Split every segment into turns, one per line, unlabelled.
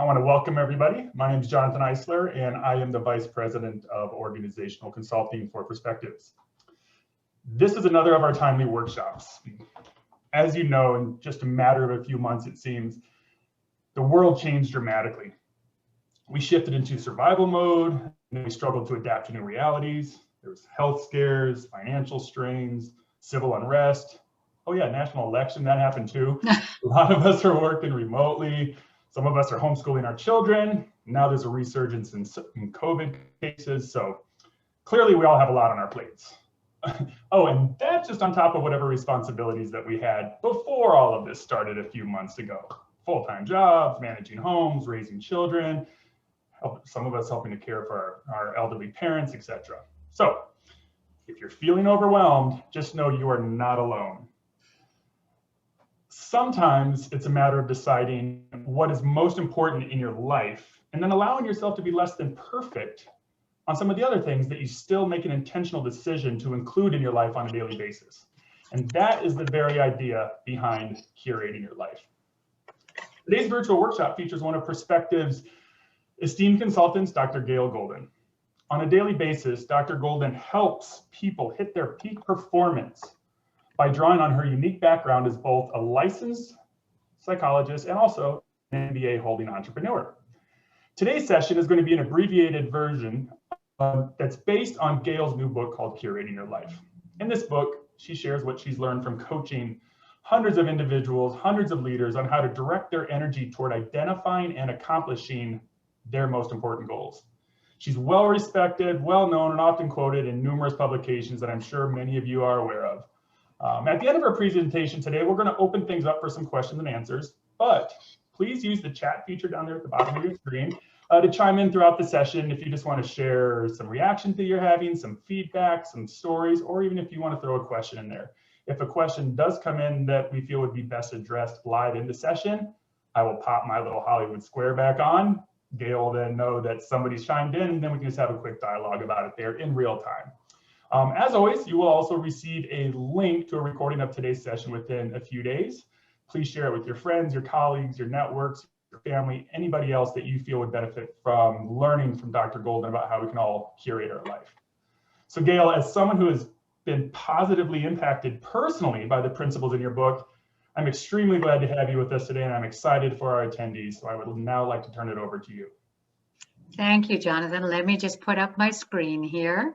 want to welcome everybody. My name is Jonathan Eisler, and I am the Vice President of Organizational Consulting for Perspectives. This is another of our timely workshops. As you know, in just a matter of a few months, it seems, the world changed dramatically. We shifted into survival mode, and we struggled to adapt to new realities. There was health scares, financial strains, civil unrest. Oh yeah, national election, that happened too. A lot of us are working remotely. Some of us are homeschooling our children. Now there's a resurgence in COVID cases. So clearly we all have a lot on our plates. Oh, and that's just on top of whatever responsibilities that we had before all of this started a few months ago. Full-time jobs, managing homes, raising children, some of us helping to care for our elderly parents, etc. So if you're feeling overwhelmed, just know you are not alone. Sometimes it's a matter of deciding what is most important in your life and then allowing yourself to be less than perfect on some of the other things that you still make an intentional decision to include in your life on a daily basis. And that is the very idea behind curating your life. Today's virtual workshop features one of Perspective's esteemed consultants, Dr. Gail Golden. On a daily basis, Dr. Golden helps people hit their peak performance by drawing on her unique background as both a licensed psychologist and also an MBA holding entrepreneur. Today's session is going to be an abbreviated version that's based on Gail's new book called Curating Your Life. In this book, she shares what she's learned from coaching hundreds of individuals, hundreds of leaders on how to direct their energy toward identifying and accomplishing their most important goals. She's well respected, well known, and often quoted in numerous publications that I'm sure many of you are aware of. At the end of our presentation today, we're going to open things up for some questions and answers, but please use the chat feature down there at the bottom of your screen to chime in throughout the session if you just want to share some reactions that you're having, some feedback, some stories, or even if you want to throw a question in there. If a question does come in that we feel would be best addressed live in the session, I will pop my little Hollywood square back on. Gail will then know that somebody's chimed in, and then we can just have a quick dialogue about it there in real time. As always, you will also receive a link to a recording of today's session within a few days. Please share it with your friends, your colleagues, your networks, your family, anybody else that you feel would benefit from learning from Dr. Golden about how we can all curate our life. So Gail, as someone who has been positively impacted personally by the principles in your book, I'm extremely glad to have you with us today, and I'm excited for our attendees. So I would now like to turn it over to you.
Thank you, Jonathan. Let me just put up my screen here.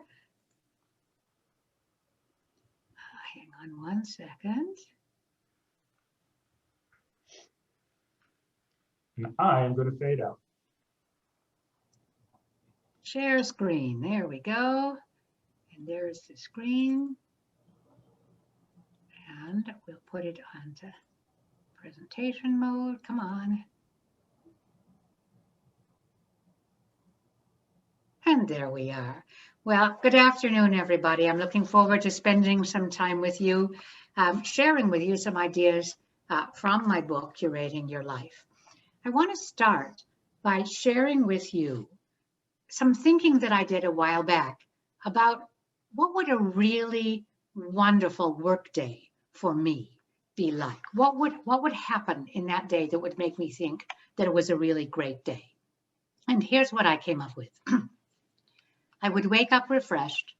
Hang on one second.
And I am going to fade out.
Share screen. There we go. And there's the screen. And we'll put it onto presentation mode. Come on. And there we are. Well, good afternoon, everybody. I'm looking forward to spending some time with you, sharing with you some ideas from my book, Curating Your Life. I want to start by sharing with you some thinking that I did a while back about what would a really wonderful workday for me be like? What would happen in that day that would make me think that it was a really great day? And here's what I came up with. I would wake up refreshed.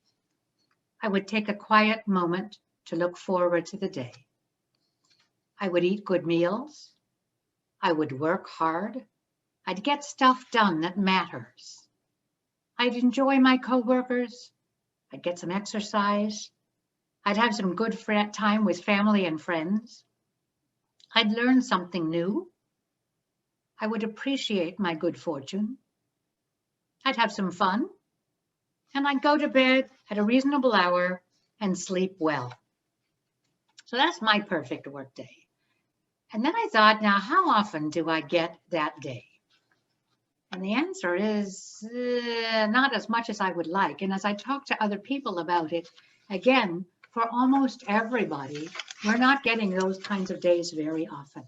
I would take a quiet moment to look forward to the day. I would eat good meals. I would work hard. I'd get stuff done that matters. I'd enjoy my coworkers. I'd get some exercise. I'd have some good time with family and friends. I'd learn something new. I would appreciate my good fortune. I'd have some fun. And I'd go to bed at a reasonable hour and sleep well. So that's my perfect workday. And then I thought, now how often do I get that day? And the answer is not as much as I would like. And as I talk to other people about it, again, for almost everybody, we're not getting those kinds of days very often.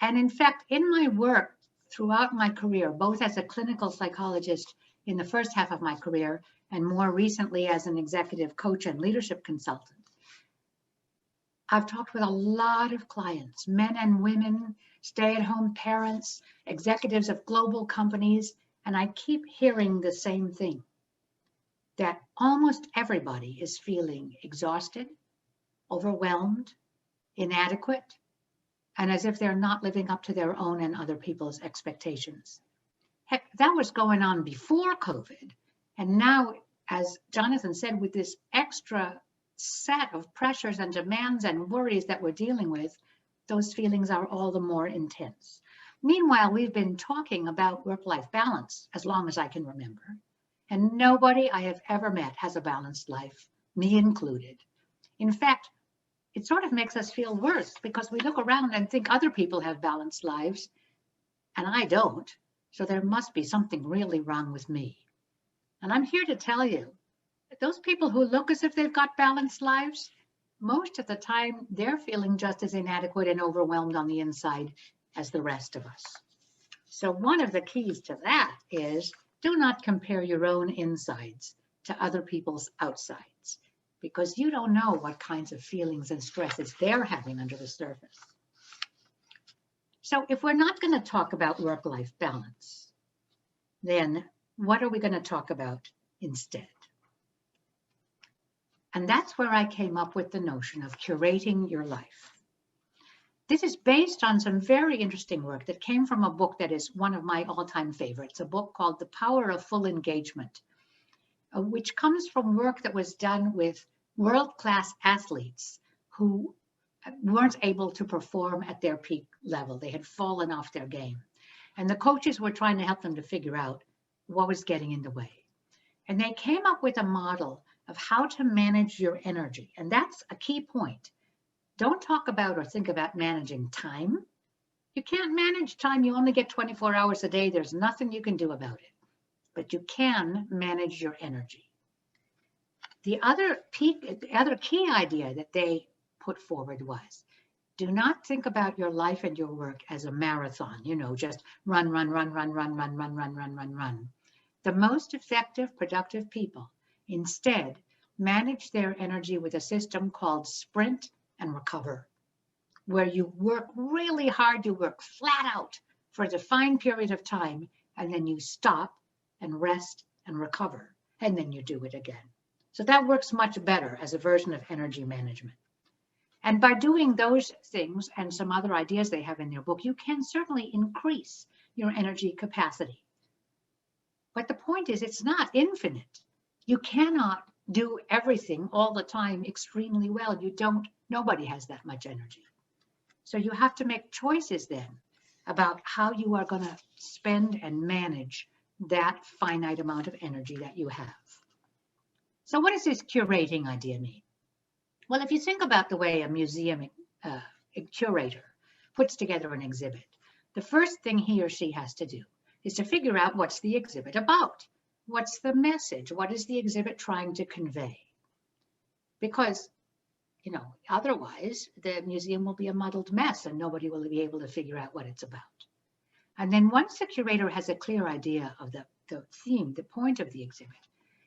And in fact, in my work throughout my career, both as a clinical psychologist in the first half of my career, and more recently as an executive coach and leadership consultant, I've talked with a lot of clients, men and women, stay-at-home parents, executives of global companies, and I keep hearing the same thing, that almost everybody is feeling exhausted, overwhelmed, inadequate, and as if they're not living up to their own and other people's expectations. Heck, that was going on before COVID. And now, as Jonathan said, with this extra set of pressures and demands and worries that we're dealing with, those feelings are all the more intense. Meanwhile, we've been talking about work-life balance as long as I can remember. And nobody I have ever met has a balanced life, me included. In fact, it sort of makes us feel worse because we look around and think other people have balanced lives, and I don't. So there must be something really wrong with me. And I'm here to tell you that those people who look as if they've got balanced lives, most of the time, they're feeling just as inadequate and overwhelmed on the inside as the rest of us. So one of the keys to that is do not compare your own insides to other people's outsides, because you don't know what kinds of feelings and stresses they're having under the surface. So if we're not going to talk about work-life balance, then what are we going to talk about instead? And that's where I came up with the notion of curating your life. This is based on some very interesting work that came from a book that is one of my all-time favorites, a book called The Power of Full Engagement, which comes from work that was done with world-class athletes who weren't able to perform at their peak level. They had fallen off their game. And the coaches were trying to help them to figure out what was getting in the way. And they came up with a model of how to manage your energy. And that's a key point. Don't talk about or think about managing time. You can't manage time. You only get 24 hours a day. There's nothing you can do about it. But you can manage your energy. The other key idea that they put forward was, do not think about your life and your work as a marathon, just run, run, run, run, run, run, run, run, run, run, run. The most effective, productive people instead manage their energy with a system called sprint and recover, where you work really hard, you work flat out for a defined period of time, and then you stop and rest and recover, and then you do it again. So that works much better as a version of energy management. And by doing those things and some other ideas they have in their book, you can certainly increase your energy capacity. But the point is, it's not infinite. You cannot do everything all the time extremely well. Nobody has that much energy. So you have to make choices then about how you are going to spend and manage that finite amount of energy that you have. So what does this curating idea mean? Well, if you think about the way a museum curator puts together an exhibit, the first thing he or she has to do is to figure out what's the exhibit about. What's the message? What is the exhibit trying to convey? Because, otherwise the museum will be a muddled mess and nobody will be able to figure out what it's about. And then once the curator has a clear idea of the theme, the point of the exhibit,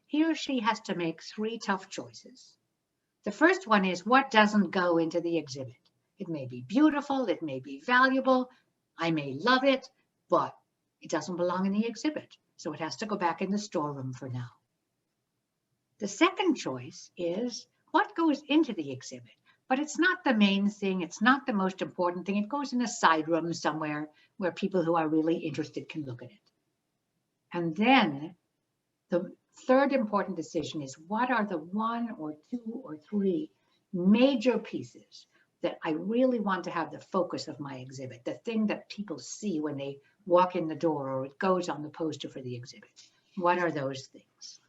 he or she has to make 3 tough choices. The first one is, what doesn't go into the exhibit? It may be beautiful, it may be valuable, I may love it, but it doesn't belong in the exhibit. So it has to go back in the storeroom for now. The second choice is, what goes into the exhibit? But it's not the main thing, it's not the most important thing. It goes in a side room somewhere where people who are really interested can look at it. And then the third important decision is, what are the 1 or 2 or 3 major pieces that I really want to have the focus of my exhibit, the thing that people see when they walk in the door or it goes on the poster for the exhibit? What are those things?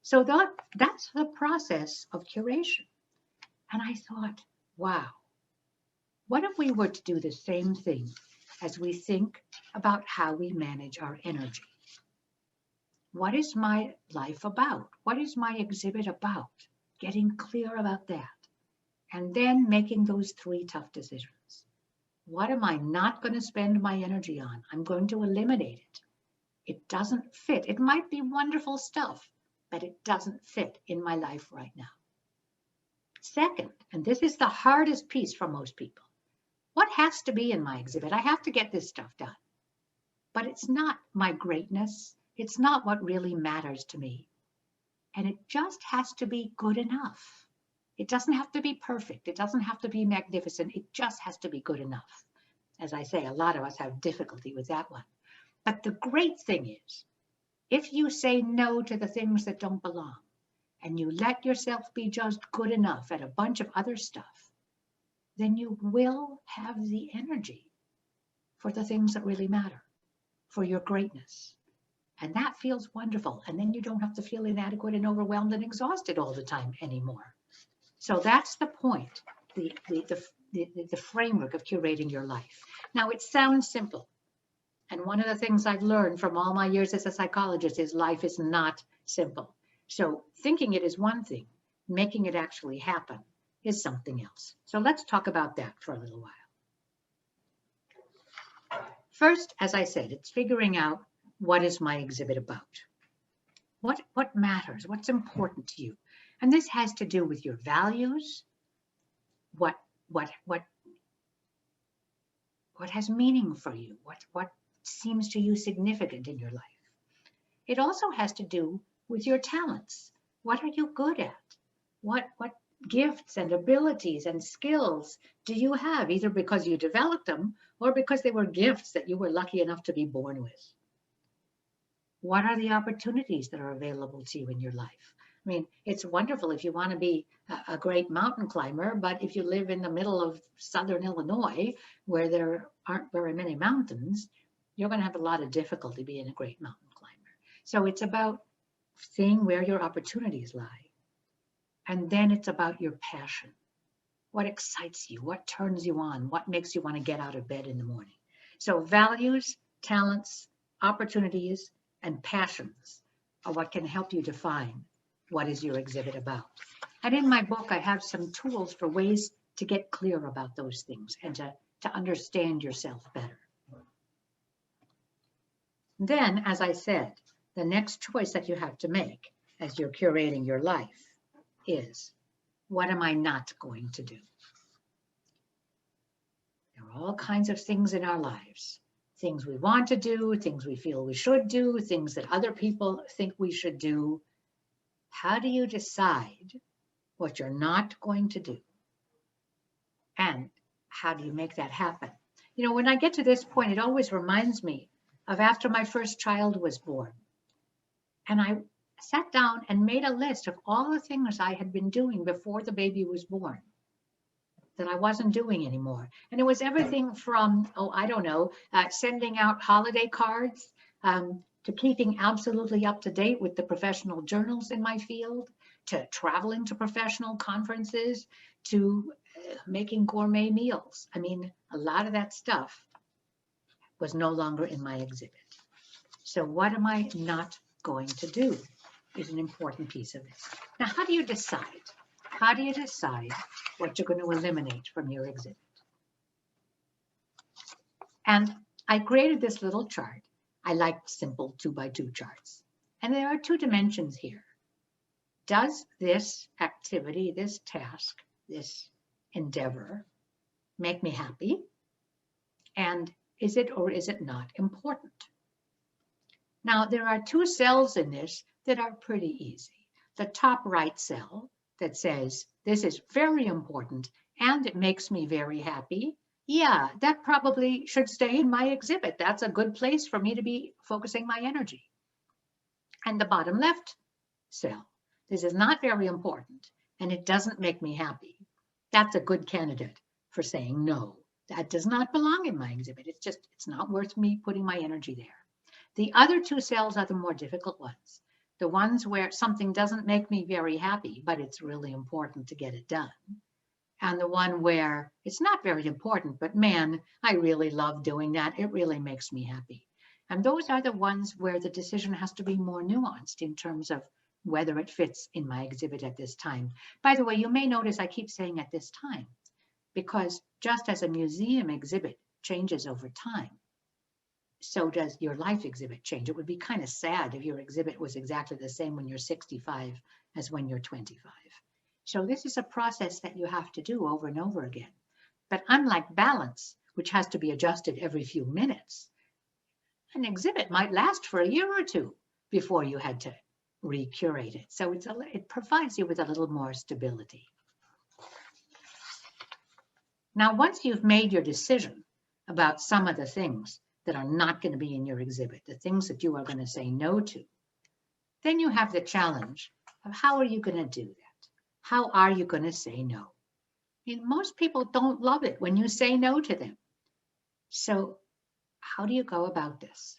So that's the process of curation. And I thought, wow, what if we were to do the same thing as we think about how we manage our energy? What is my life about? What is my exhibit about? Getting clear about that. And then making those 3 tough decisions. What am I not going to spend my energy on? I'm going to eliminate it. It doesn't fit. It might be wonderful stuff, but it doesn't fit in my life right now. Second, and this is the hardest piece for most people, What has to be in my exhibit? I have to get this stuff done. But it's not my greatness. It's not what really matters to me. And it just has to be good enough. It doesn't have to be perfect. It doesn't have to be magnificent. It just has to be good enough. As I say, a lot of us have difficulty with that one. But the great thing is, if you say no to the things that don't belong, and you let yourself be just good enough at a bunch of other stuff, then you will have the energy for the things that really matter, for your greatness. And that feels wonderful. And then you don't have to feel inadequate and overwhelmed and exhausted all the time anymore. So that's the point, the framework of curating your life. Now, it sounds simple. And one of the things I've learned from all my years as a psychologist is life is not simple. So thinking it is one thing, making it actually happen is something else. So let's talk about that for a little while. First, as I said, it's figuring out, what is my exhibit about? What matters? What's important to you? And this has to do with your values, what has meaning for you, what seems to you significant in your life. It also has to do with your talents. What are you good at? What gifts and abilities and skills do you have, either because you developed them or because they were gifts that you were lucky enough to be born with? What are the opportunities that are available to you in your life? I mean, it's wonderful if you want to be a great mountain climber, but if you live in the middle of Southern Illinois, where there aren't very many mountains, you're going to have a lot of difficulty being a great mountain climber. So it's about seeing where your opportunities lie. And then it's about your passion. What excites you? What turns you on? What makes you want to get out of bed in the morning? So values, talents, opportunities, and passions are what can help you define what is your exhibit about. And in my book, I have some tools for ways to get clear about those things and to understand yourself better. Then, as I said, the next choice that you have to make as you're curating your life is, what am I not going to do? There are all kinds of things in our lives. Things we want to do, things we feel we should do, things that other people think we should do. How do you decide what you're not going to do? And how do you make that happen? You know, when I get to this point, it always reminds me of after my first child was born. And I sat down and made a list of all the things I had been doing before the baby was born that I wasn't doing anymore. And it was everything from, sending out holiday cards, to keeping absolutely up to date with the professional journals in my field, to traveling to professional conferences, to making gourmet meals. I mean, a lot of that stuff was no longer in my exhibit. So what am I not going to do is an important piece of this. Now, how do you decide? How do you decide what you're going to eliminate from your exhibit? And I created this little chart. I like simple 2x2 charts. And there are 2 dimensions here. Does this activity, this task, this endeavor make me happy? And is it or is it not important? Now, there are 2 cells in this that are pretty easy. The top right cell that says, this is very important and it makes me very happy. Yeah, that probably should stay in my exhibit. That's a good place for me to be focusing my energy. And the bottom left cell, this is not very important and it doesn't make me happy. That's a good candidate for saying no. That does not belong in my exhibit. It's not worth me putting my energy there. The other 2 cells are the more difficult ones. The ones where something doesn't make me very happy, but it's really important to get it done. And the one where it's not very important, but man, I really love doing that. It really makes me happy. And those are the ones where the decision has to be more nuanced in terms of whether it fits in my exhibit at this time. By the way, you may notice I keep saying at this time, because just as a museum exhibit changes over time, so does your life exhibit change. It would be kind of sad if your exhibit was exactly the same when you're 65 as when you're 25. So this is a process that you have to do over and over again. But unlike balance, which has to be adjusted every few minutes, an exhibit might last for a year or two before you had to recurate it. So it provides you with a little more stability. Now, once you've made your decision about some of the things that are not going to be in your exhibit, the things that you are going to say no to, then you have the challenge of how are you going to do that? How are you going to say no? I mean, most people don't love it when you say no to them. So how do you go about this?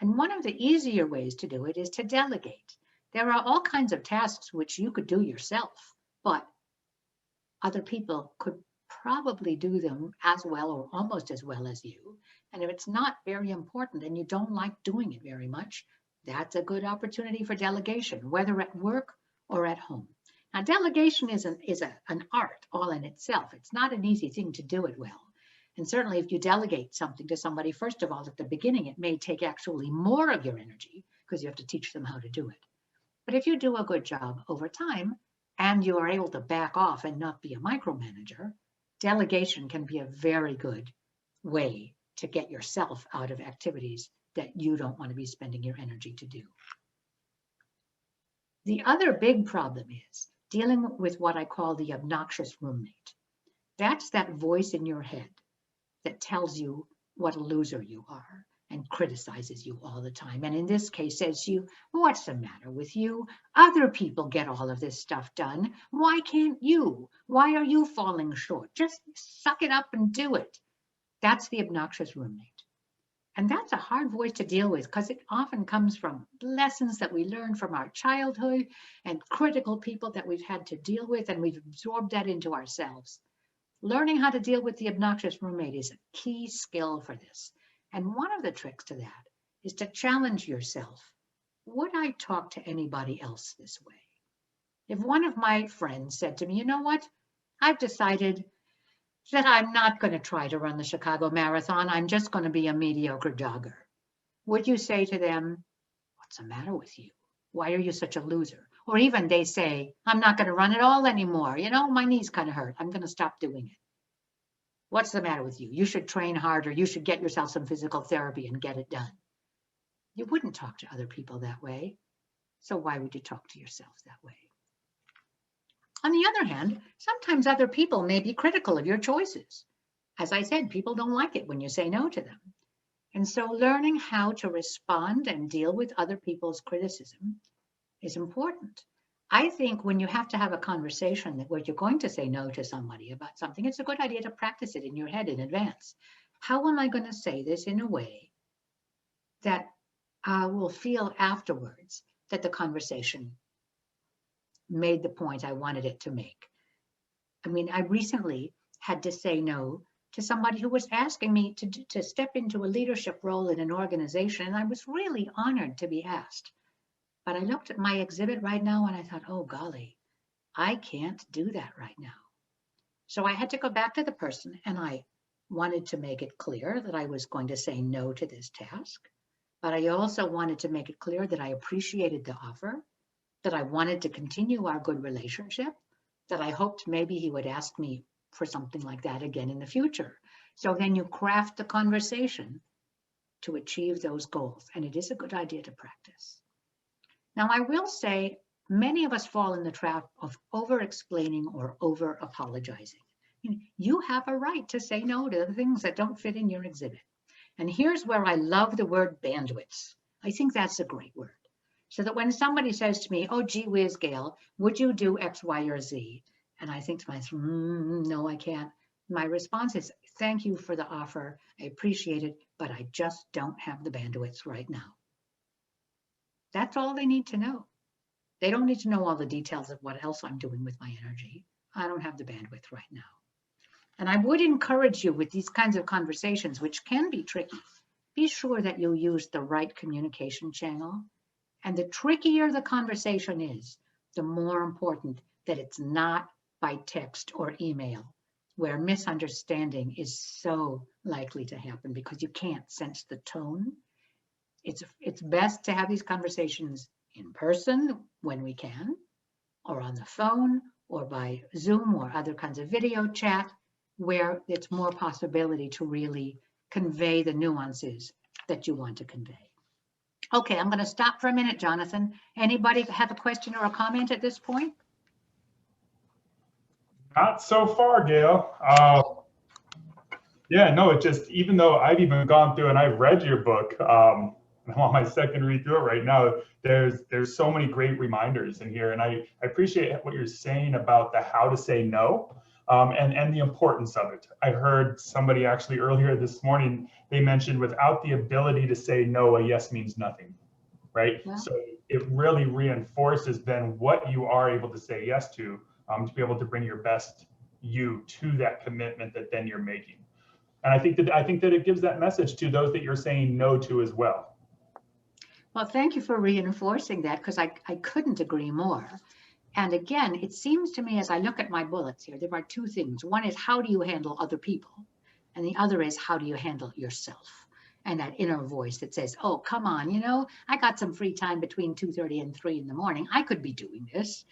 And one of the easier ways to do it is to delegate. There are all kinds of tasks which you could do yourself, but other people could probably do them as well or almost as well as you. And if it's not very important and you don't like doing it very much, that's a good opportunity for delegation, whether at work or at home. Now, delegation is an art all in itself. It's not an easy thing to do it well. And certainly if you delegate something to somebody, first of all, at the beginning, it may take actually more of your energy because you have to teach them how to do it. But if you do a good job over time and you are able to back off and not be a micromanager, delegation can be a very good way to get yourself out of activities that you don't want to be spending your energy to do. The other big problem is dealing with what I call the obnoxious roommate. That's that voice in your head that tells you what a loser you are and criticizes you all the time. And in this case says to you, what's the matter with you? Other people get all of this stuff done. Why can't you? Why are you falling short? Just suck it up and do it. That's the obnoxious roommate. And that's a hard voice to deal with because it often comes from lessons that we learned from our childhood and critical people that we've had to deal with, and we've absorbed that into ourselves. Learning how to deal with the obnoxious roommate is a key skill for this. And one of the tricks to that is to challenge yourself. Would I talk to anybody else this way? If one of my friends said to me, you know what, I've decided that I'm not going to try to run the Chicago Marathon. I'm just going to be a mediocre jogger. Would you say to them, what's the matter with you? Why are you such a loser? Or even they say, I'm not going to run at all anymore. You know, my knees kind of hurt. I'm going to stop doing it. What's the matter with you? You should train harder. You should get yourself some physical therapy and get it done. You wouldn't talk to other people that way. So why would you talk to yourself that way? On the other hand, sometimes other people may be critical of your choices. As I said, people don't like it when you say no to them. And so learning how to respond and deal with other people's criticism is important. I think when you have to have a conversation where you're going to say no to somebody about something, it's a good idea to practice it in your head in advance. How am I going to say this in a way that I will feel afterwards that the conversation made the point I wanted it to make? I mean, I recently had to say no to somebody who was asking me to step into a leadership role in an organization, and I was really honored to be asked. But I looked at my exhibit right now and I thought, oh, golly, I can't do that right now. So I had to go back to the person and I wanted to make it clear that I was going to say no to this task. But I also wanted to make it clear that I appreciated the offer, that I wanted to continue our good relationship, that I hoped maybe he would ask me for something like that again in the future. So then you craft the conversation to achieve those goals. And it is a good idea to practice. Now, I will say many of us fall in the trap of over-explaining or over-apologizing. You have a right to say no to the things that don't fit in your exhibit. And here's where I love the word bandwidth. I think that's a great word. So that when somebody says to me, oh, gee whiz, Gail, would you do X, Y, or Z? And I think to myself, no, I can't. My response is, thank you for the offer. I appreciate it, but I just don't have the bandwidth right now. That's all they need to know. They don't need to know all the details of what else I'm doing with my energy. I don't have the bandwidth right now. And I would encourage you with these kinds of conversations, which can be tricky, be sure that you use the right communication channel. And the trickier the conversation is, the more important that it's not by text or email, where misunderstanding is so likely to happen because you can't sense the tone. It's best to have these conversations in person when we can, or on the phone, or by Zoom or other kinds of video chat. where it's more possibility to really convey the nuances that you want to convey. Okay, I'm going to stop for a minute, Jonathan. Anybody have a question or a comment at this point?
Not so far, Gail. Yeah, no, it just, even though I've even gone through and I've read your book, I'm on my second read through it right now. There's so many great reminders in here, and I appreciate what you're saying about the how to say no, and the importance of it. I heard somebody actually earlier this morning, they mentioned without the ability to say no, a yes means nothing, right?
Well,
So it really reinforces then what you are able to say yes to be able to bring your best you to that commitment that then you're making. And I think that it gives that message to those that you're saying no to as well.
well, thank you for reinforcing that, because I couldn't agree more. And again, it seems to me as I look at my bullets here, there are two things. One is how do you handle other people? And the other is how do you handle yourself? And that inner voice that says, oh, come on, I got some free time between 2:30 and 3 in the morning. I could be doing this,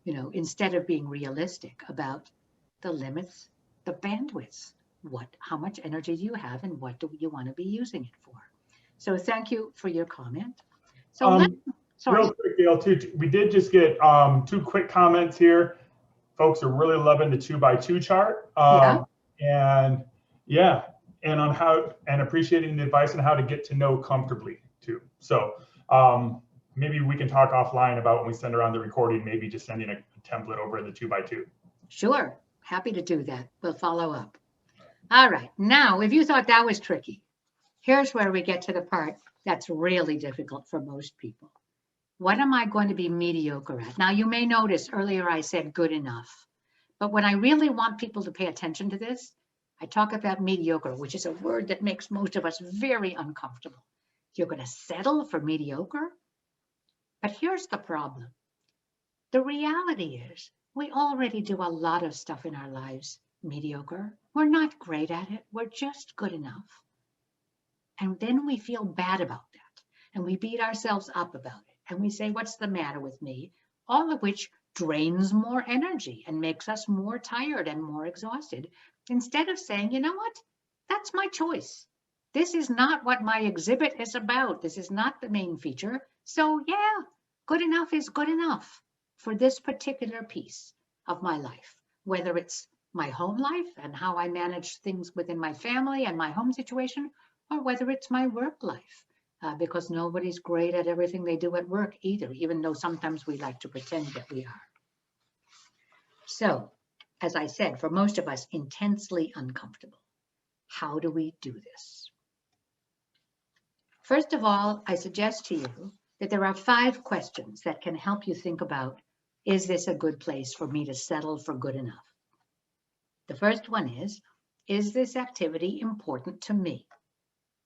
instead of being realistic about the limits, the bandwidths. How much energy do you have and what do you want to be using it for? So thank you for your comment. So sorry.
Real quick, Gail, too, we did just get 2 quick comments here. Folks are really loving the 2x2 chart.
Yeah.
And yeah, and on how, and appreciating the advice on how to get to know comfortably too. So maybe we can talk offline about when we send around the recording, maybe just sending a template over in the 2x2.
Sure. Happy to do that. We'll follow up. All right. Now, if you thought that was tricky, here's where we get to the part that's really difficult for most people. What am I going to be mediocre at? Now, you may notice earlier I said good enough, but when I really want people to pay attention to this, I talk about mediocre, which is a word that makes most of us very uncomfortable. You're going to settle for mediocre? But here's the problem. The reality is we already do a lot of stuff in our lives mediocre. We're not great at it. We're just good enough. And then we feel bad about that. And we beat ourselves up about it. And we say, what's the matter with me? All of which drains more energy and makes us more tired and more exhausted. Instead of saying, you know what? That's my choice. This is not what my exhibit is about. This is not the main feature. So yeah, good enough is good enough for this particular piece of my life, whether it's my home life and how I manage things within my family and my home situation, or whether it's my work life, because nobody's great at everything they do at work either, even though sometimes we like to pretend that we are. So, as I said, for most of us, intensely uncomfortable. How do we do this? First of all, I suggest to you that there are 5 questions that can help you think about, is this a good place for me to settle for good enough? The first one is this activity important to me?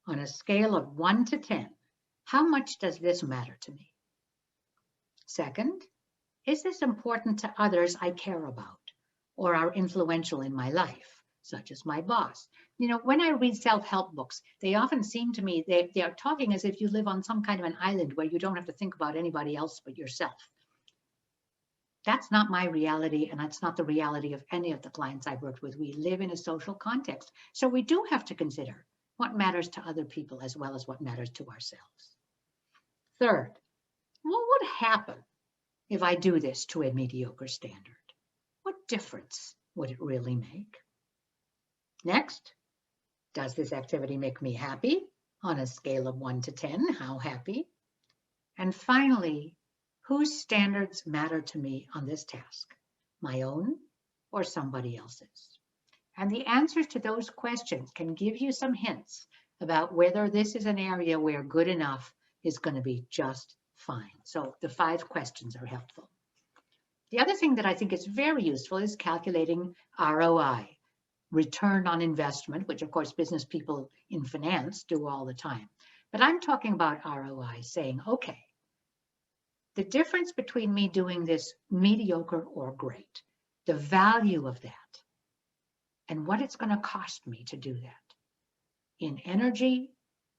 On a scale of 1 to 10, how much does this matter to me? Second, is this important to others I care about or are influential in my life, such as my boss? When I read self-help books, they often seem to me, they are talking as if you live on some kind of an island where you don't have to think about anybody else but yourself. That's not my reality, and that's not the reality of any of the clients I've worked with. We live in a social context, so we do have to consider what matters to other people as well as what matters to ourselves. Third, what would happen if I do this to a mediocre standard? What difference would it really make? Next, does this activity make me happy? On a scale of 1 to 10, how happy? And finally, whose standards matter to me on this task? My own or somebody else's? And the answers to those questions can give you some hints about whether this is an area where good enough is going to be just fine. So the 5 questions are helpful. The other thing that I think is very useful is calculating ROI, return on investment, which of course business people in finance do all the time. But I'm talking about ROI, saying, okay, the difference between me doing this mediocre or great, the value of that, and what it's going to cost me to do that in energy,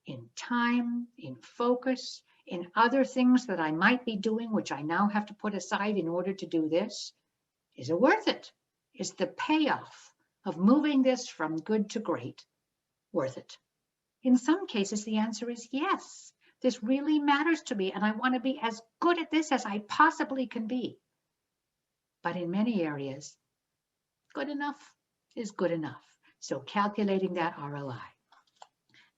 in time, in focus, in other things that I might be doing, which I now have to put aside in order to do this. Is it worth it? Is the payoff of moving this from good to great worth it? In some cases, the answer is yes. This really matters to me, and I want to be as good at this as I possibly can be. But in many areas, good enough is good enough. So calculating that ROI.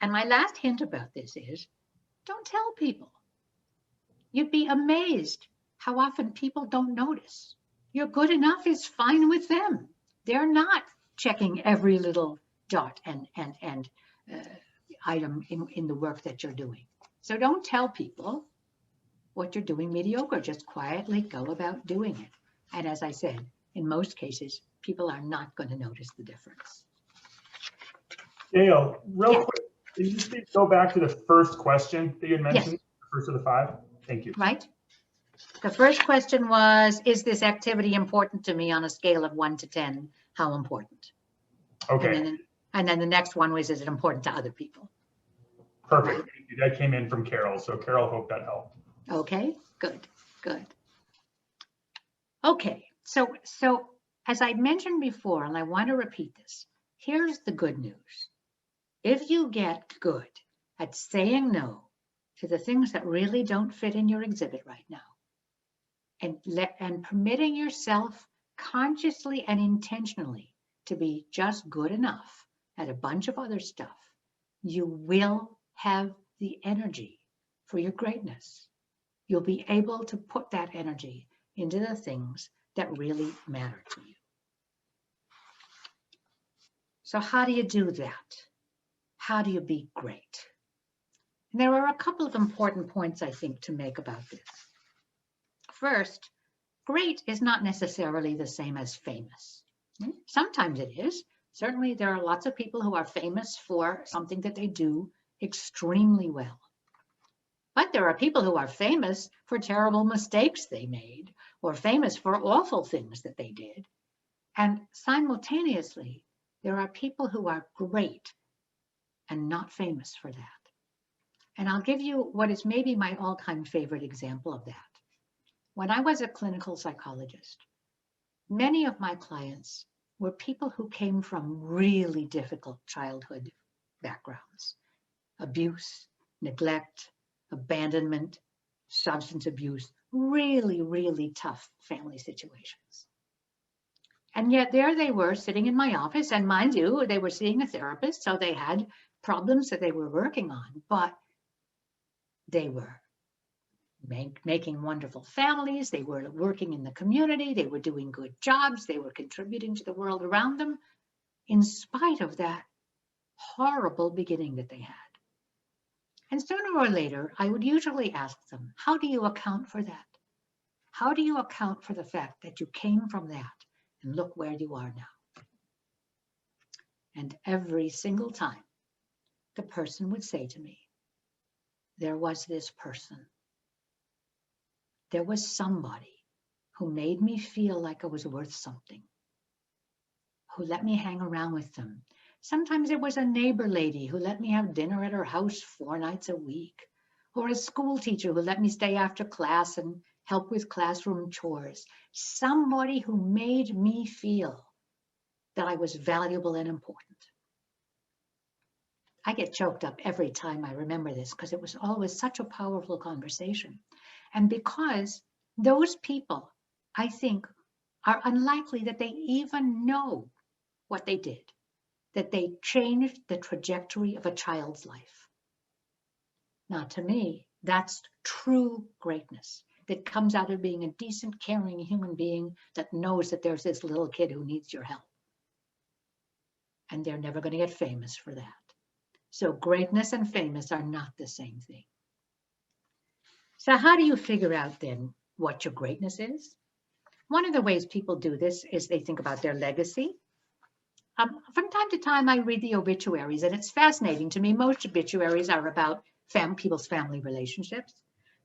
And my last hint about this is, don't tell people. You'd be amazed how often people don't notice. Your good enough is fine with them. They're not checking every little dot and item in the work that you're doing. So don't tell people what you're doing mediocre. Just quietly go about doing it. And as I said, in most cases, people are not going to notice the difference.
Gail, real
Yes.
quick, can you just go back to the first question that you had mentioned,
Yes.
the first of the 5? Thank you.
Right? The first question was, is this activity important to me on a scale of 1 to 10? How important?
Okay.
And then the next one was, is it important to other people?
Perfect.
Right.
Thank you. That came in from Carol. So Carol, hope that helped.
Okay, good, good. Okay, so as I mentioned before, and I want to repeat this, here's the good news. If you get good at saying no to the things that really don't fit in your exhibit right now, and permitting yourself consciously and intentionally to be just good enough at a bunch of other stuff, you will have the energy for your greatness. You'll be able to put that energy into the things that really matter to you. So how do you do that? How do you be great? And there are a couple of important points, I think, to make about this. First, great is not necessarily the same as famous. Sometimes it is. Certainly, there are lots of people who are famous for something that they do extremely well. But there are people who are famous for terrible mistakes they made, or famous for awful things that they did. And simultaneously, there are people who are great and not famous for that. And I'll give you what is maybe my all-time favorite example of that. When I was a clinical psychologist, many of my clients were people who came from really difficult childhood backgrounds: abuse, neglect, abandonment, substance abuse, really, really tough family situations. And yet there they were sitting in my office, and mind you, they were seeing a therapist, so they had problems that they were working on, but they were making wonderful families, they were working in the community, they were doing good jobs, they were contributing to the world around them, in spite of that horrible beginning that they had. And sooner or later, I would usually ask them, how do you account for that? How do you account for the fact that you came from that and look where you are now? And every single time, the person would say to me, there was this person. There was somebody who made me feel like I was worth something, who let me hang around with them. Sometimes it was a neighbor lady who let me have dinner at her house 4 nights a week, or a school teacher who let me stay after class and help with classroom chores. Somebody who made me feel that I was valuable and important. I get choked up every time I remember this because it was always such a powerful conversation. And because those people, I think, are unlikely that they even know what they did, that they changed the trajectory of a child's life. Now, to me, that's true greatness that comes out of being a decent, caring human being that knows that there's this little kid who needs your help. And they're never going to get famous for that. So greatness and famous are not the same thing. So how do you figure out then what your greatness is? One of the ways people do this is they think about their legacy. From time to time, I read the obituaries, and it's fascinating to me. Most obituaries are about people's family relationships.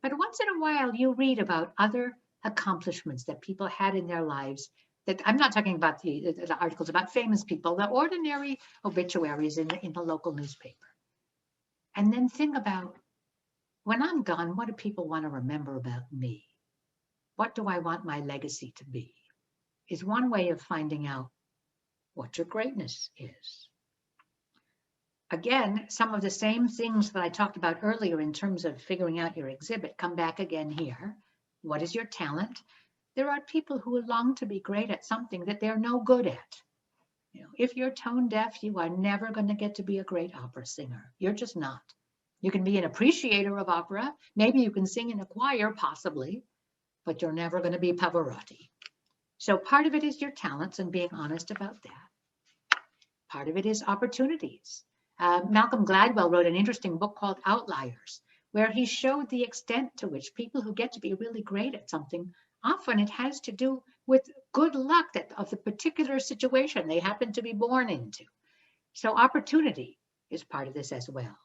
But once in a while, you read about other accomplishments that people had in their lives. That I'm not talking about the articles about famous people, the ordinary obituaries in the local newspaper. And then think about, when I'm gone, what do people want to remember about me? What do I want my legacy to be? Is one way of finding out what your greatness is. Again, some of the same things that I talked about earlier in terms of figuring out your exhibit come back again here. What is your talent? There are people who long to be great at something that they're no good at. If you're tone deaf, you are never going to get to be a great opera singer. You're just not. You can be an appreciator of opera. Maybe you can sing in a choir, possibly, but you're never going to be Pavarotti. So part of it is your talents and being honest about that. Part of it is opportunities. Malcolm Gladwell wrote an interesting book called Outliers, where he showed the extent to which people who get to be really great at something, often it has to do with good luck of the particular situation they happen to be born into. So opportunity is part of this as well.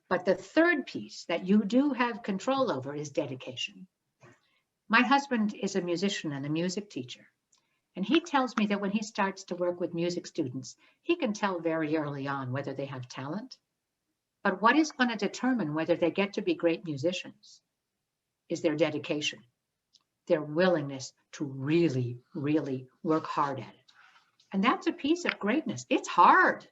But the third piece that you do have control over is dedication. My husband is a musician and a music teacher. And he tells me that when he starts to work with music students, he can tell very early on whether they have talent. But what is going to determine whether they get to be great musicians is their dedication, their willingness to really, really work hard at it. And that's a piece of greatness. It's hard.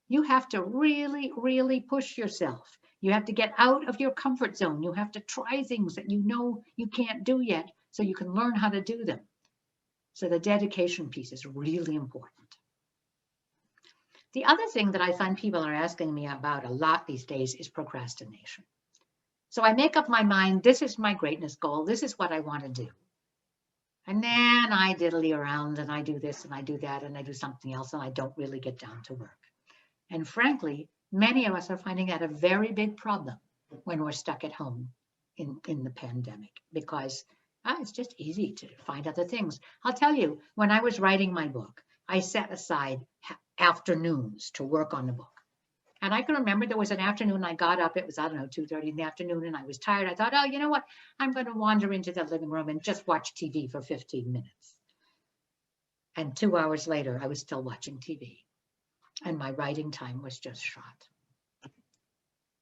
You have to really, really push yourself. You have to get out of your comfort zone. You have to try things that you know you can't do yet so you can learn how to do them. So the dedication piece is really important. The other thing that I find people are asking me about a lot these days is procrastination. So I make up my mind, this is my greatness goal. This is what I want to do. And then I diddly around and I do this and I do that and I do something else and I don't really get down to work. And frankly, many of us are finding that a very big problem when we're stuck at home in the pandemic, because it's just easy to find other things. I'll tell you, when I was writing my book, I set aside afternoons to work on the book. And I can remember there was an afternoon I got up, it was, 2:30 in the afternoon, and I was tired. I thought, oh, you know what? I'm going to wander into the living room and just watch TV for 15 minutes. And 2 hours later, I was still watching TV. And my writing time was just shot.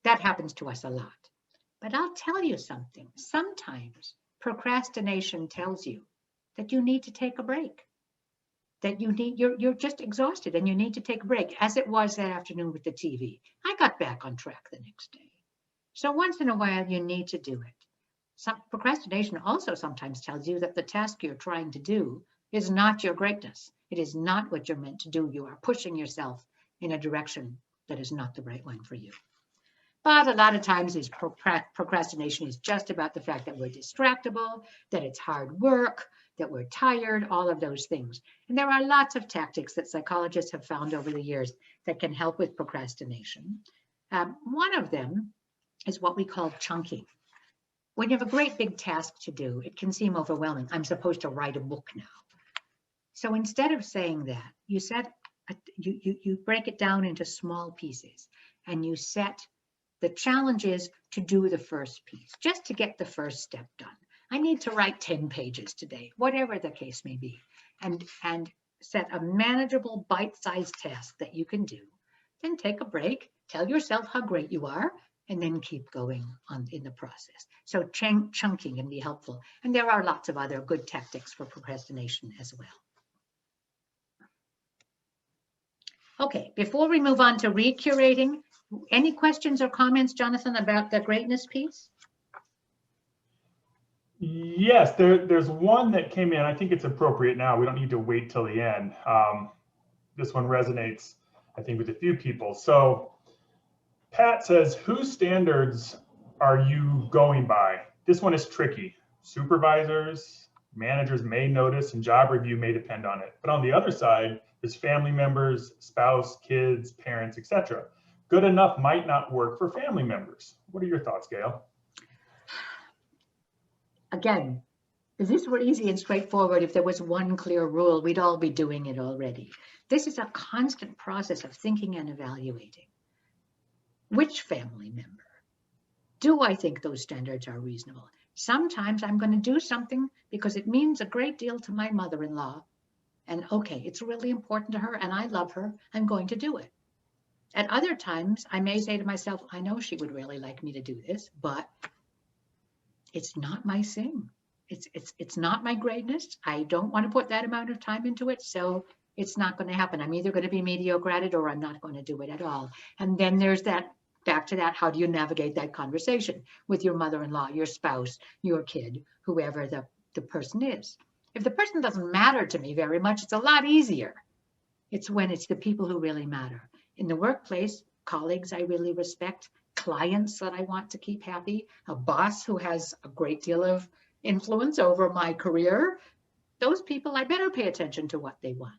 That happens to us a lot. But I'll tell you something. Sometimes procrastination tells you that you need to take a break, that you're just exhausted and you need to take a break, as it was that afternoon with the TV. I got back on track the next day. So once in a while, you need to do it. Procrastination also sometimes tells you that the task you're trying to do is not your greatness. It is not what you're meant to do. You are pushing yourself in a direction that is not the right one for you. But a lot of times procrastination is just about the fact that we're distractible, that it's hard work, that we're tired, all of those things. And there are lots of tactics that psychologists have found over the years that can help with procrastination. One of them is what we call chunking. When you have a great big task to do, it can seem overwhelming. I'm supposed to write a book now. So instead of saying that, you break it down into small pieces, and you set the challenge is to do the first piece, just to get the first step done. I need to write 10 pages today, whatever the case may be, and set a manageable bite-sized task that you can do. Then take a break, tell yourself how great you are, and then keep going on in the process. So chunking can be helpful. And there are lots of other good tactics for procrastination as well. Okay, before we move on to recurating, any questions or comments, Jonathan, about the greatness piece?
Yes, there's one that came in. I think it's appropriate now. We don't need to wait till the end. This one resonates, I think, with a few people. So Pat says, whose standards are you going by? This one is tricky. Supervisors, managers may notice, and job review may depend on it. But on the other side, there's family members, spouse, kids, parents, etc. Good enough might not work for family members. What are your thoughts, Gail?
Again, if this were easy and straightforward, if there was one clear rule, we'd all be doing it already. This is a constant process of thinking and evaluating. Which family member? Do I think those standards are reasonable? Sometimes I'm going to do something because it means a great deal to my mother-in-law. And okay, it's really important to her and I love her. I'm going to do it. At other times, I may say to myself, I know she would really like me to do this, but it's not my thing. It's not my greatness. I don't want to put that amount of time into it. So It's not going to happen. I'm either going to be mediocre at it or I'm not going to do it at all. And then there's that, back to that, how do you navigate that conversation with your mother-in-law, your spouse, your kid, whoever the person is. If the person doesn't matter to me very much, it's a lot easier. It's when it's the people who really matter. In the workplace, colleagues I really respect, clients that I want to keep happy, a boss who has a great deal of influence over my career, those people I better pay attention to what they want.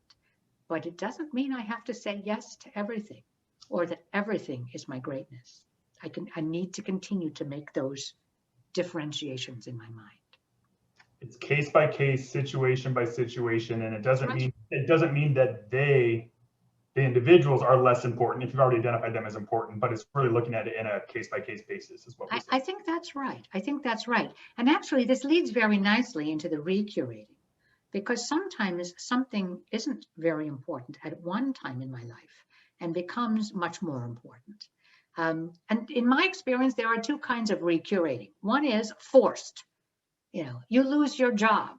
But it doesn't mean I have to say yes to everything or that everything is my greatness. I need to continue to make those differentiations in my mind.
It's case by case, situation by situation, and it doesn't mean that the individuals are less important if you've already identified them as important, but it's really looking at it in a case by case basis is what we say.
I think that's right. I think that's right. And actually, this leads very nicely into the recurating, because sometimes something isn't very important at one time in my life and becomes much more important. And in my experience, there are two kinds of recurating. One is forced. You lose your job,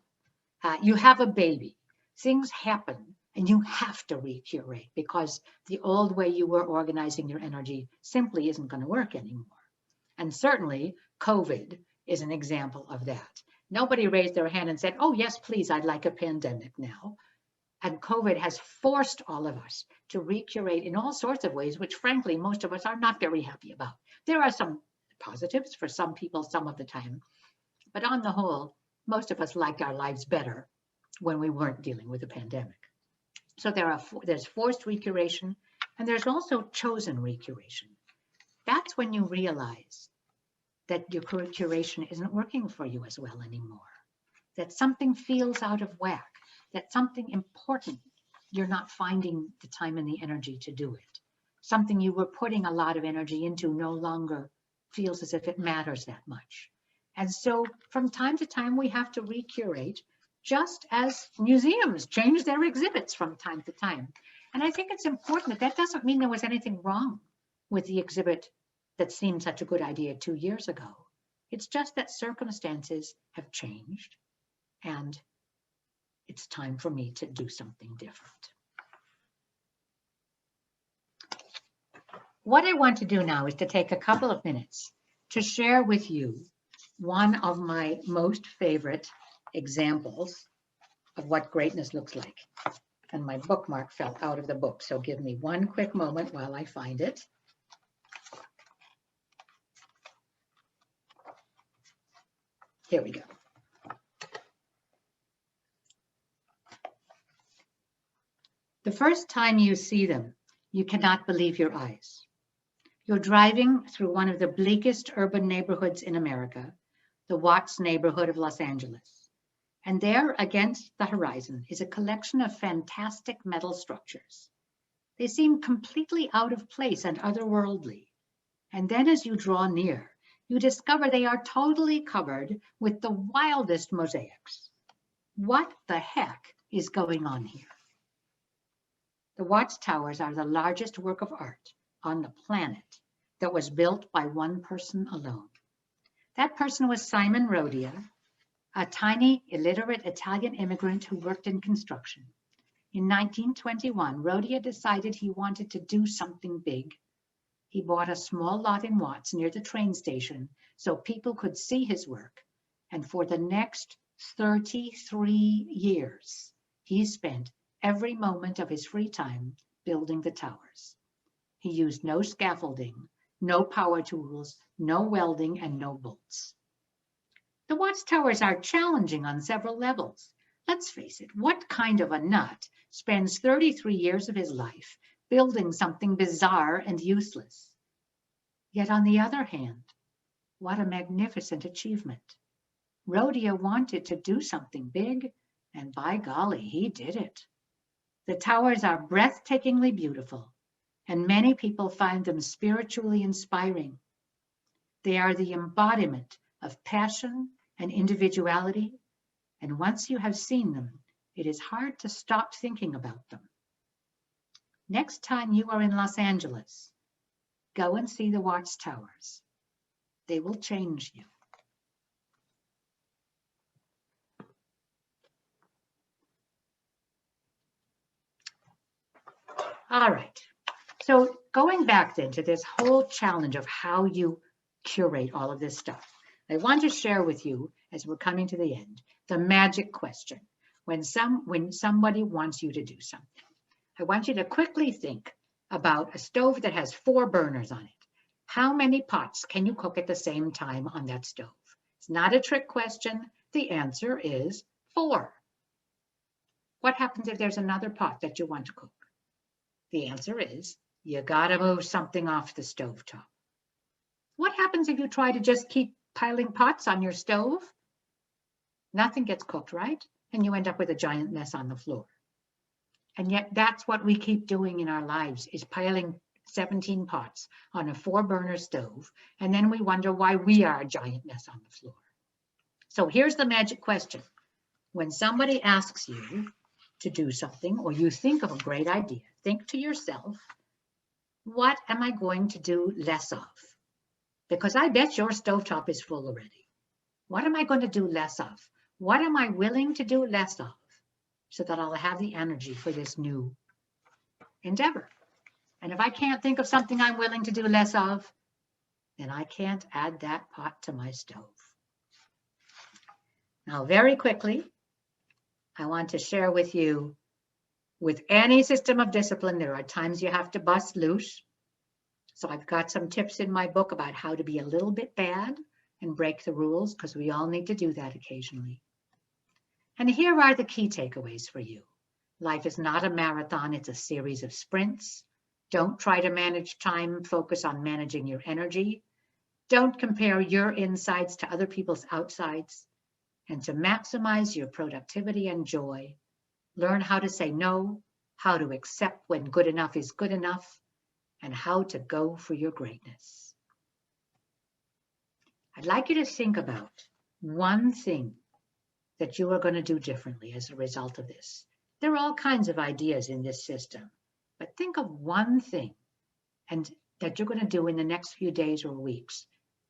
you have a baby, things happen, and you have to recurate because the old way you were organizing your energy simply isn't going to work anymore. And certainly COVID is an example of that. Nobody raised their hand and said, oh, yes, please, I'd like a pandemic now. And COVID has forced all of us to recurate in all sorts of ways, which frankly, most of us are not very happy about. There are some positives for some people some of the time, but on the whole, most of us liked our lives better when we weren't dealing with a pandemic. So there's forced recuration, and there's also chosen recuration. That's when you realize that your curation isn't working for you as well anymore, that something feels out of whack, that something important, you're not finding the time and the energy to do it. Something you were putting a lot of energy into no longer feels as if it matters that much. And so from time to time, we have to recurate, just as museums change their exhibits from time to time. And I think it's important that doesn't mean there was anything wrong with the exhibit that seemed such a good idea 2 years ago. It's just that circumstances have changed and it's time for me to do something different. What I want to do now is to take a couple of minutes to share with you one of my most favorite examples of what greatness looks like. And my bookmark fell out of the book, so give me one quick moment while I find it. Here we go. The first time you see them, you cannot believe your eyes. You're driving through one of the bleakest urban neighborhoods in America, the Watts neighborhood of Los Angeles. And there against the horizon is a collection of fantastic metal structures. They seem completely out of place and otherworldly. And then as you draw near, you discover they are totally covered with the wildest mosaics. What the heck is going on here? The Watts Towers are the largest work of art on the planet that was built by one person alone. That person was Simon Rodia, a tiny, illiterate Italian immigrant who worked in construction. In 1921, Rodia decided he wanted to do something big. He bought a small lot in Watts near the train station so people could see his work. And for the next 33 years, he spent every moment of his free time building the towers. He used no scaffolding, no power tools, no welding, and no bolts. The Watts Towers are challenging on several levels. Let's face it, what kind of a nut spends 33 years of his life building something bizarre and useless? Yet on the other hand, what a magnificent achievement. Rodia wanted to do something big, and by golly, he did it. The towers are breathtakingly beautiful, and many people find them spiritually inspiring. They are the embodiment of passion and individuality, and once you have seen them, it is hard to stop thinking about them. Next time you are in Los Angeles, go and see the Watts Towers. They will change you. All right. So going back then to this whole challenge of how you curate all of this stuff, I want to share with you, as we're coming to the end, the magic question. When somebody wants you to do something, I want you to quickly think about a stove that has 4 burners on it. How many pots can you cook at the same time on that stove? It's not a trick question. The answer is 4. What happens if there's another pot that you want to cook? The answer is you got to move something off the stovetop. What happens if you try to just keep piling pots on your stove? Nothing gets cooked, right? And you end up with a giant mess on the floor. And yet that's what we keep doing in our lives, is piling 17 pots on a 4-burner stove. And then we wonder why we are a giant mess on the floor. So here's the magic question. When somebody asks you to do something, or you think of a great idea, think to yourself, what am I going to do less of? Because I bet your stovetop is full already. What am I going to do less of? What am I willing to do less of so that I'll have the energy for this new endeavor? And if I can't think of something I'm willing to do less of, then I can't add that pot to my stove. Now, very quickly, I want to share with you, with any system of discipline, there are times you have to bust loose. So I've got some tips in my book about how to be a little bit bad and break the rules, because we all need to do that occasionally. And here are the key takeaways for you. Life is not a marathon, it's a series of sprints. Don't try to manage time, focus on managing your energy. Don't compare your insides to other people's outsides. And to maximize your productivity and joy, learn how to say no, how to accept when good enough is good enough, and how to go for your greatness. I'd like you to think about one thing that you are going to do differently as a result of this. There are all kinds of ideas in this system, but think of one thing and that you're going to do in the next few days or weeks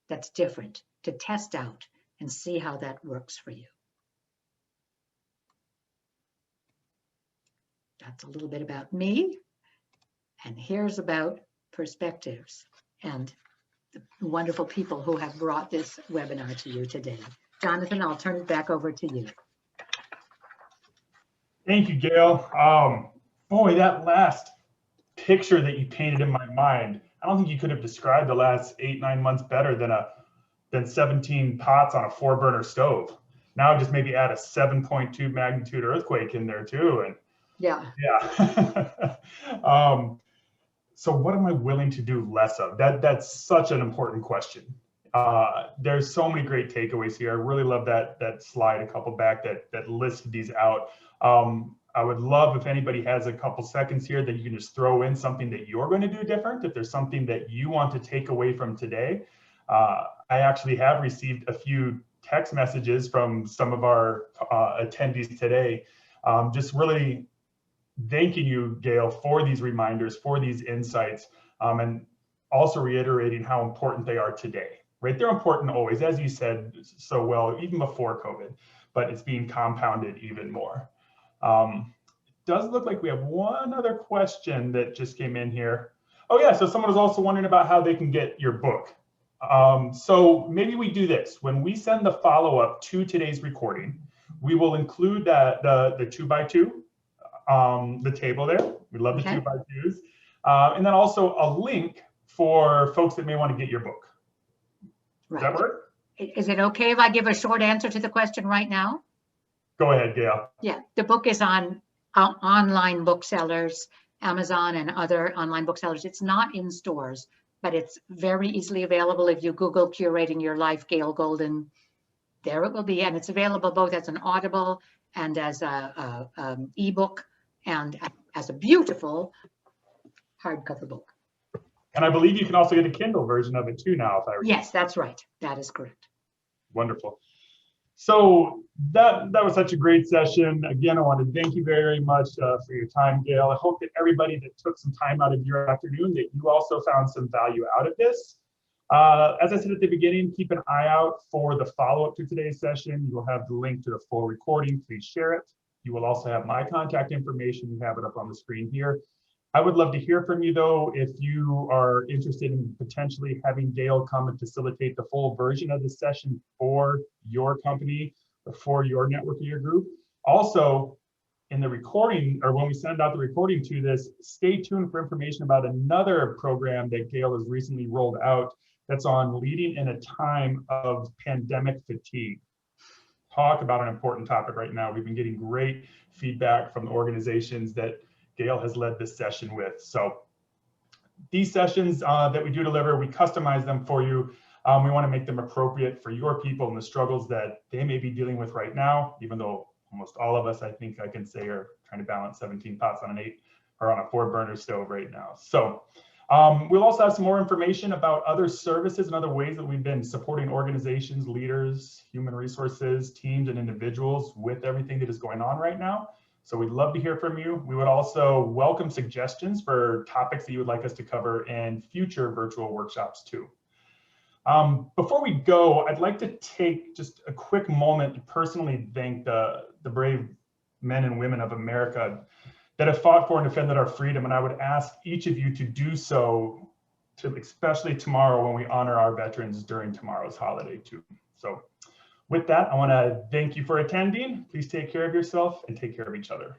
that's different, to test out and see how that works for you. That's a little bit about me. And here's about perspectives and the wonderful people who have brought this webinar to you today. Jonathan, I'll turn it back over to you.
Thank you, Gail. Boy, that last picture that you painted in my mind, I don't think you could have described the last 8-9 months better than 17 pots on a 4-burner stove. Now just maybe add a 7.2 magnitude earthquake in there too. And yeah. So what am I willing to do less of? That's such an important question. There's so many great takeaways here. I really love that slide a couple back that listed these out. I would love if anybody has a couple seconds here that you can just throw in something that you're going to do different, if there's something that you want to take away from today. I actually have received a few text messages from some of our attendees today, just really thanking you, Gail, for these reminders, for these insights, and also reiterating how important they are today, right? They're important always, as you said so well, even before COVID, but it's being compounded even more. Does look like we have one other question that just came in here. Oh yeah, so someone was also wondering about how they can get your book. So maybe we do this. When we send the follow-up to today's recording, we will include that the 2x2, the table there. We love the 2x2s. And then also a link for folks that may want to get your book. Does that work?
Is it okay if I give a short answer to the question right now?
Go ahead, Gail.
Yeah, the book is on online booksellers, Amazon and other online booksellers. It's not in stores, but it's very easily available. If you Google Curating Your Life, Gail Golden, there it will be. And it's available both as an Audible and as a ebook and as a beautiful hardcover book.
And I believe you can also get a Kindle version of it too now, if I recall.
Yes, that's right. That is correct.
Wonderful. So that was such a great session. Again, I want to thank you very, very much for your time, Gail. I hope that everybody that took some time out of your afternoon, that you also found some value out of this. As I said at the beginning, keep an eye out for the follow-up to today's session. You will have the link to the full recording. Please share it. You will also have my contact information. You have it up on the screen here. I would love to hear from you though, if you are interested in potentially having Gail come and facilitate the full version of the session for your company or for your network or your group. Also, in the recording, or when we send out the recording to this, stay tuned for information about another program that Gail has recently rolled out that's on leading in a time of pandemic fatigue. Talk about an important topic right now. We've been getting great feedback from the organizations that Gail has led this session with. So these sessions that we do deliver, we customize them for you. We want to make them appropriate for your people and the struggles that they may be dealing with right now, even though almost all of us, I think I can say, are trying to balance 17 pots on an 8 or on a 4-burner stove right now. So we'll also have some more information about other services and other ways that we've been supporting organizations, leaders, human resources, teams, and individuals with everything that is going on right now. So we'd love to hear from you. We would also welcome suggestions for topics that you would like us to cover in future virtual workshops too. Before we go, I'd like to take just a quick moment to personally thank the brave men and women of America that have fought for and defended our freedom. And I would ask each of you to do so, especially tomorrow when we honor our veterans during tomorrow's holiday too. So with that, I want to thank you for attending. Please take care of yourself and take care of each other.